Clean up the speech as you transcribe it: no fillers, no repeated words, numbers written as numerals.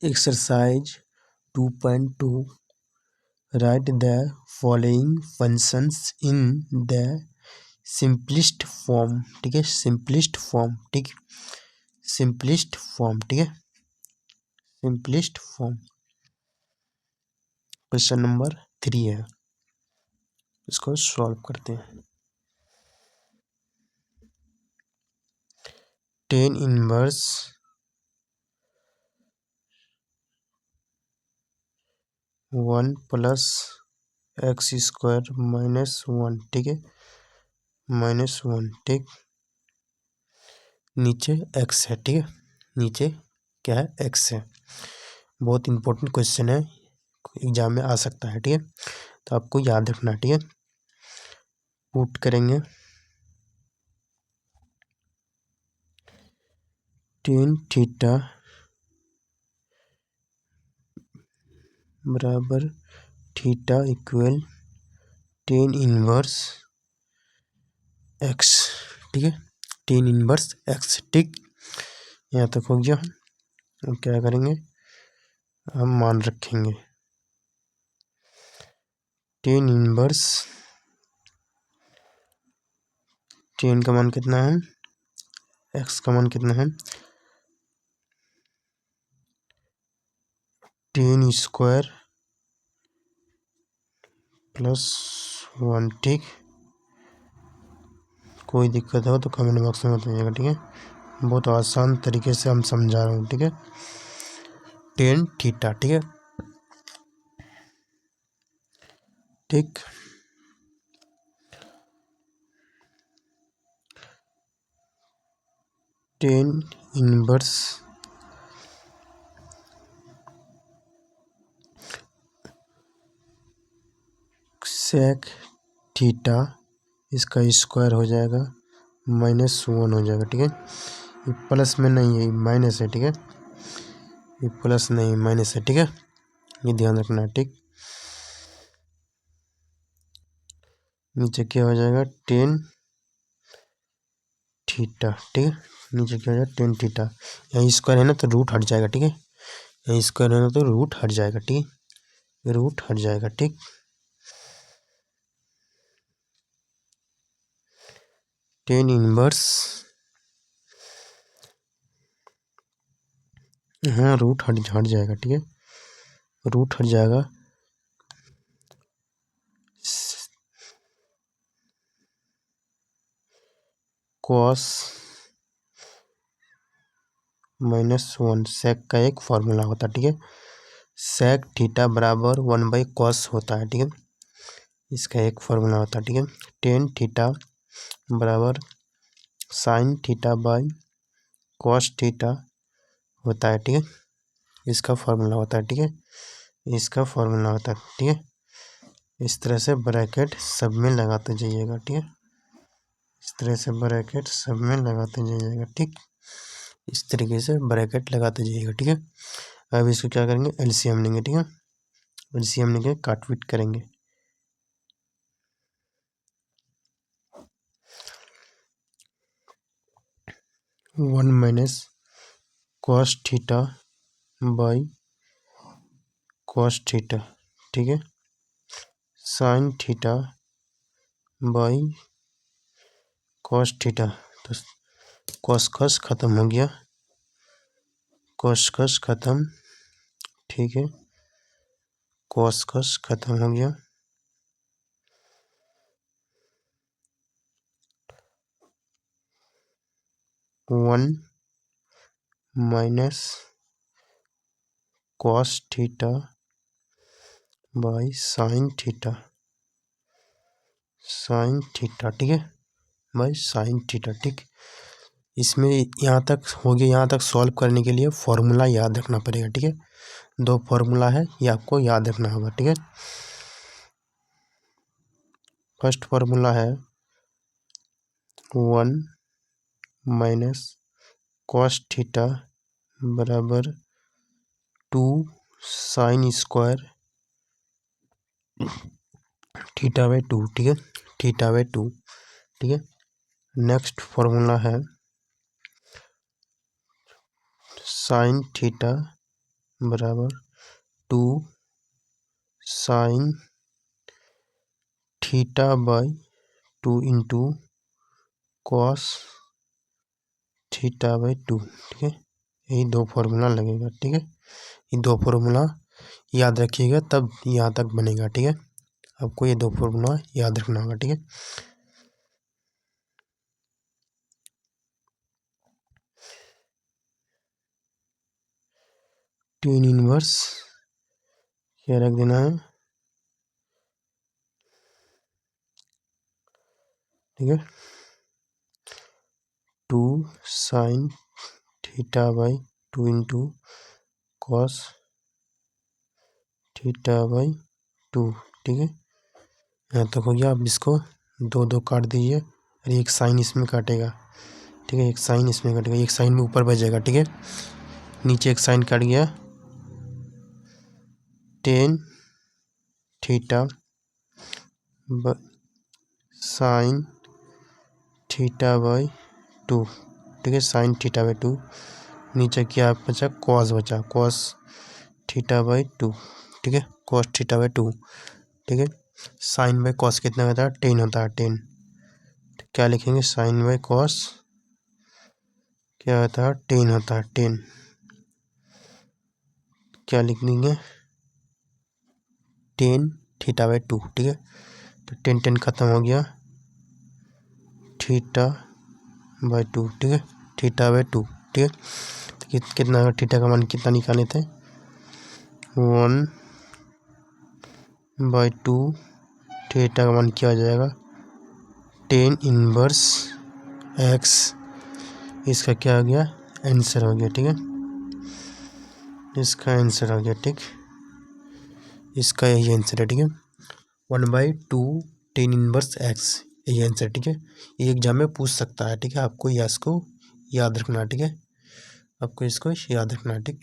Exercise 2.2 Write the following functions in the simplest form. ठीक है, simplest form. ठीक, simplest form. ठीक है, simplest form. क्वेश्चन नंबर 3 है, इसको सॉल्व करते हैं. tan inverse one plus x square -1. ठीक है, -1. ठीक, नीचे x है. ठीक है, नीचे क्या है, x है. बहुत इंपॉर्टेंट क्वेश्चन है, एग्जाम में आ सकता है. ठीक है, तो आपको याद रखना. ठीक है, पुट करेंगे tan थीटा बराबर theta equal tan inverse x. ठीक है, tan इनवर्स x. ठीक, यहाँ तक हो गया. हम क्या करेंगे, हम मान रखेंगे tan इनवर्स, tan का मान कितना है, x का मान कितना है, tan स्क्वायर +1. ठीक, कोई दिक्कत हो तो कमेंट बॉक्स में बताइएगा. ठीक है, बहुत आसान तरीके से हम समझा रहा हूँ. ठीक है, tan थीटा. ठीक है, ठीक, tan इनवर्स sec थीटा, इसका स्क्वायर हो जाएगा -1 हो जाएगा. ठीक है, ये प्लस में नहीं है, माइनस है. ठीक है, ये प्लस नहीं माइनस है. ठीक है, ये ध्यान रखना. ठीक, नीचे क्या हो जाएगा, tan थीटा. ठीक है, नीचे क्या हो जाएगा, tan थीटा. यहाँ स्क्वायर है ना तो रूट हट जाएगा. ठीक है, यहाँ स्क्वायर है ना तो रूट हट जाएगा. ठीक है, रूट हट जाएगा. ठीक, tan इनवर्स, हाँ रूट हट जाएगा. ठीक है, रूट हट जाएगा. cos -1 sec का एक फॉर्मूला होता है. ठीक है, sec थीटा बराबर 1/cos होता है. ठीक है, इसका एक फॉर्मूला होता है. ठीक है, tan थीटा बराबर sin theta by cos theta होता है. ठीक है, इसका फॉर्मूला होता है. ठीक है, इसका फॉर्मूला होता है. ठीक है, इस तरह से ब्रैकेट सब में लगाते जाइएगा. ठीक है, इस तरह से ब्रैकेट सब में लगाते जाइएगा. ठीक, इस तरीके से ब्रैकेट लगाते जाइएगा. ठीक है, अब इसको क्या करेंगे, एलसीएम लेंगे. ठीक है, एलसीएम लेंगे, काटपीट करेंगे. One minus cos theta by cos theta. ठीक है, sin theta by cos theta. तो cos खत्म हो गया, cos खत्म. ठीक है, cos खत्म हो गया. One minus cos theta by sin theta. ठीक है, बाई sin थीटा. ठीक, इसमें यहाँ तक हो गया. यहाँ तक सॉल्व करने के लिए फॉर्मूला याद रखना पड़ेगा. ठीक है, 2 फॉर्मूला है, ये आपको याद रखना होगा. ठीक है, फर्स्ट फॉर्मूला है 1 माइनस cos थीटा बराबर 2 sin स्क्वायर थीटा बाई 2. ठीक है, थीटा बाई 2. ठीक है, नेक्स्ट फॉर्मूला है sin थीटा बराबर 2 sine theta by 2 into cos theta by 2। ठीक है, यही दो फॉर्मूला लगेगा। ठीक है, ये दो फॉर्मूला याद रखिएगा, तब यहाँ तक बनेगा। ठीक है, आपको ये दो फॉर्मूला याद रखना होगा। ठीक है, टेन इनवर्स क्या रख देना है। ठीक है, 2 sine theta by 2 into cos theta by 2। ठीक है, यहाँ तक हो गया। अब इसको दो दो काट दीजिए और एक साइन इसमें काटेगा। ठीक है, एक साइन इसमें काटेगा, एक साइन में ऊपर बचेगा। ठीक है, नीचे एक साइन काट गया, tan theta sine theta by 2। ठीक है, साइन थीटा बाई 2। नीचे क्या बचा, कॉस बचा, कॉस थीटा बाई 2। ठीक है, कॉस थीटा बाई 2। ठीक है, साइन बाई कॉस कितना होता है, 10 होता है, 10। क्या लिखेंगे, साइन बाई कॉस क्या होता है, 10 होता है, 10। क्या लिख देंगे, 10 थीटा बाई 2। ठीक है, तो 10 खत्म हो गया, थीटा बाई 2। ठीक है, थीटा बाई 2। ठीक है, तो कितना थीटा का मान कितना निकाले थे, 1 बाई 2। थीटा का मान क्या हो जाएगा, 10 इनवर्स एक्स। इसका क्या हो गया, आंसर हो गया। ठीक है, इसका आंसर हो गया। ठीक, इसका यही आंसर है। ठीक है, 1/2 10 इनवर्स एक्स, यही आंसर। ठीक है, ये एग्जाम में पूछ सकता है। ठीक है, आपको इसको याद रखना। ठीक है, आपको इसको याद रखना। ठीक।